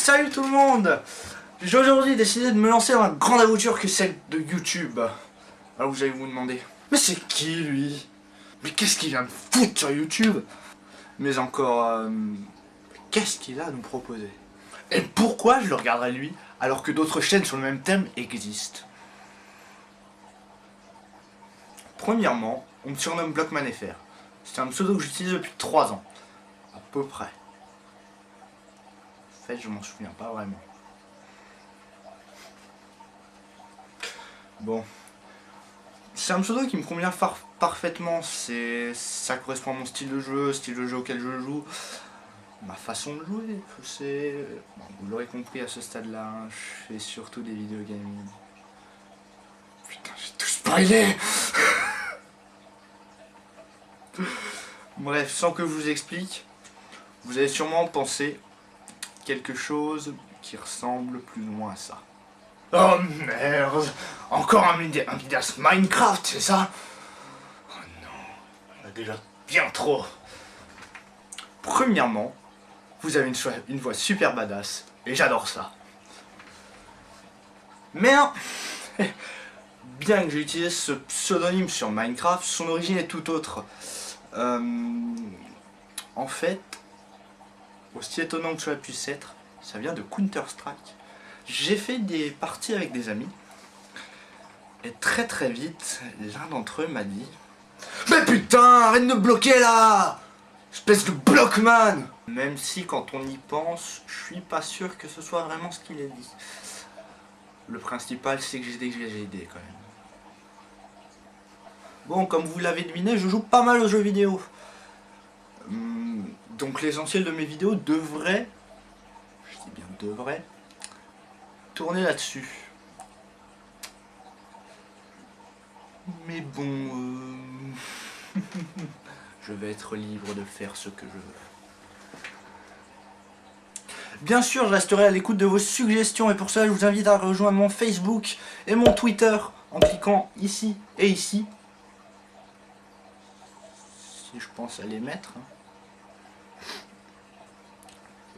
Salut tout le monde! J'ai aujourd'hui décidé de me lancer dans la grande aventure que est celle de YouTube. Alors vous allez vous demander, mais c'est qui lui? Mais qu'est-ce qu'il vient de foutre sur YouTube? Mais encore, qu'est-ce qu'il a à nous proposer? Et pourquoi je le regarderais lui alors que d'autres chaînes sur le même thème existent? Premièrement, on me surnomme Blockman.fr. C'est un pseudo que j'utilise depuis 3 ans. À peu près. En fait, je m'en souviens pas vraiment. Bon. C'est un pseudo qui me convient parfaitement. Ça correspond à mon style de jeu auquel je joue. Ma façon de jouer. Bon, vous l'aurez compris à ce stade-là, hein, je fais surtout des vidéos gaming. Putain, j'ai tout spoilé. Bref, sans que je vous explique, vous allez sûrement penser quelque chose qui ressemble plus ou moins à ça. Oh merde! Encore un vidéaste Minecraft, c'est ça? Oh non, on a déjà bien trop. Premièrement, vous avez une voix super badass, et j'adore ça. Mais non, bien que j'ai utilisé ce pseudonyme sur Minecraft, son origine est tout autre. En fait, aussi étonnant que cela puisse être, ça vient de Counter-Strike. J'ai fait des parties avec des amis, et très vite, l'un d'entre eux m'a dit: mais putain, arrête de me bloquer là! Espèce de blockman! Même si quand on y pense, je suis pas sûr que ce soit vraiment ce qu'il a dit. Le principal, c'est que j'ai aidé quand même. Bon, comme vous l'avez deviné, je joue pas mal aux jeux vidéo. Donc l'essentiel de mes vidéos devrait, je dis bien devrait, tourner là-dessus. Mais bon, je vais être libre de faire ce que je veux. Bien sûr, je resterai à l'écoute de vos suggestions et pour cela, je vous invite à rejoindre mon Facebook et mon Twitter en cliquant ici et ici. Si je pense à les mettre.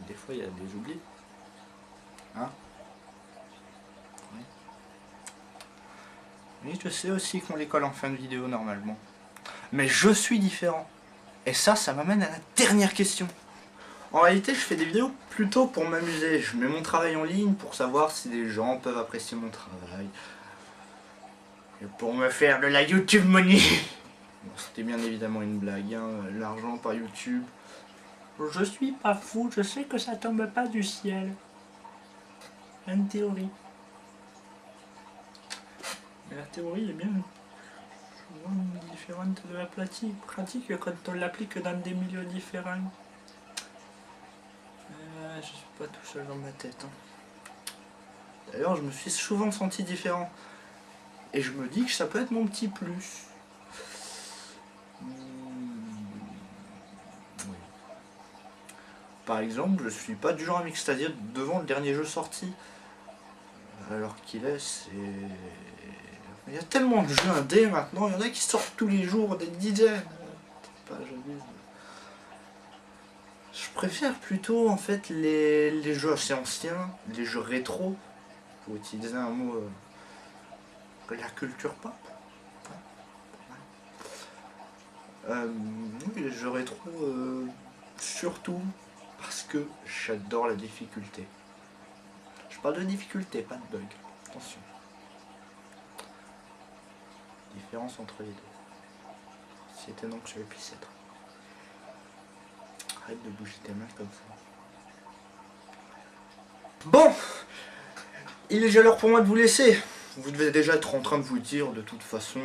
Des fois, il y a des oublis. Hein? Oui. Oui, je sais aussi qu'on les colle en fin de vidéo normalement. Mais je suis différent. Et ça m'amène à la dernière question. En réalité, je fais des vidéos plutôt pour m'amuser. Je mets mon travail en ligne pour savoir si des gens peuvent apprécier mon travail. Et pour me faire de la YouTube money. Bon, c'était bien évidemment une blague, hein. L'argent par YouTube. Je suis pas fou, je sais que ça tombe pas du ciel. Une théorie. Mais la théorie est bien différente de la pratique quand on l'applique dans des milieux différents. Je suis pas tout seul dans ma tête. Hein. D'ailleurs, je me suis souvent senti différent. Et je me dis que ça peut être mon petit plus. Oui. Par exemple, je suis pas du genre à m'extasier devant le dernier jeu sorti. Alors qu'il est, c'est... Il y a tellement de jeux indés maintenant, il y en a qui sortent tous les jours, des dizaines. Pas, je préfère plutôt en fait les jeux assez anciens, les jeux rétro, pour utiliser un mot, la culture pop. Oui, les jeux rétro, surtout parce que j'adore la difficulté. Je parle de difficulté, pas de bug. Attention. Différence entre les deux. Si étonnant que cela puisse être. Arrête de bouger tes mains comme ça. Bon, il est déjà l'heure pour moi de vous laisser. Vous devez déjà être en train de vous dire de toute façon...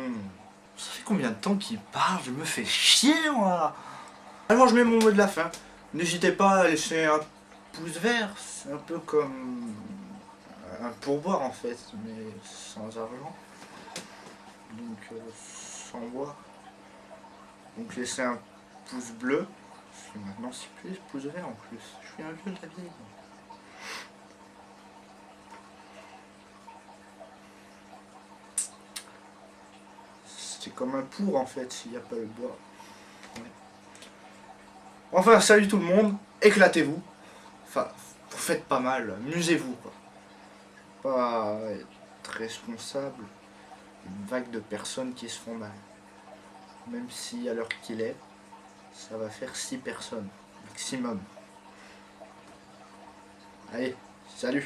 Ça fait combien de temps qu'il parle? Je me fais chier moi. Alors je mets mon mot de la fin. N'hésitez pas à laisser un pouce vert. C'est un peu comme un pourboire en fait, mais sans argent. Donc sans boire. Donc laissez un pouce bleu. Parce que maintenant c'est plus pouce vert en plus. Je suis un vieux de la vieille. C'est comme un pour en fait s'il n'y a pas le bois. Ouais. Enfin salut tout le monde, éclatez-vous. Enfin, faites pas mal, amusez-vous quoi. Pas être responsable d'une vague de personnes qui se font mal. Même si à l'heure qu'il est, ça va faire 6 personnes maximum. Allez, salut!